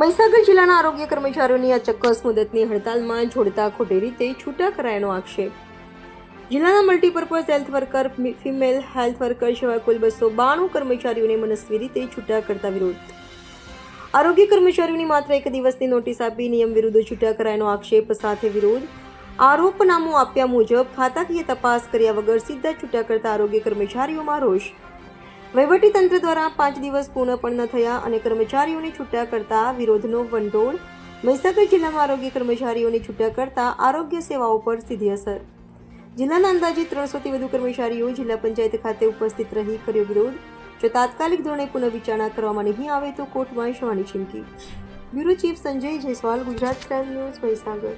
મહીસાગર જિલ્લાના આરોગ્ય કર્મચારીઓની આ ચોક્કસ મુદતની હડતાલમાં જોડતા ખોટી રીતે છૂટા કરાયાનો આક્ષેપ. જિલ્લાના multipurpose health worker, female health worker જેવા કુલ 292 કર્મચારીઓને મનસ્વી રીતે છૂટા કરતા વિરોધ. આરોગ્ય કર્મચારીઓની માત્ર એક દિવસની નોટિસ આપી નિયમ વિરુદ્ધ છૂટા કરાયાનો આક્ષેપ સાથે વિરોધ. આરોપનામું આપ્યા મુજબ ખાતાકીય તપાસ કર્યા વગર સીધા છૂટા કરતા આરોગ્ય કર્મચારીઓમાં રોષ. વહીવટીતંત્ર દ્વારા 5 દિવસ પૂર્ણ પણ ન થયા અને કર્મચારીઓને છૂટા કરતા વિરોધનો વંટોળ. મહીસાગર જિલ્લામાં આરોગ્ય કર્મચારીઓને છૂટા કરતા આરોગ્ય સેવાઓ પર સીધી અસર. જિલ્લાના અંદાજિત 300થી વધુ કર્મચારીઓ જિલ્લા પંચાયત ખાતે ઉપસ્થિત રહી કર્યો વિરોધ. જો તાત્કાલિક ધોરણે પુનઃવિચારણા કરવામાં નહીં આવે તો કોર્ટમાં જવાની ચીમકી. Bureau chief Sanjay Jaiswal, Gujarat crime news, Mahisagar.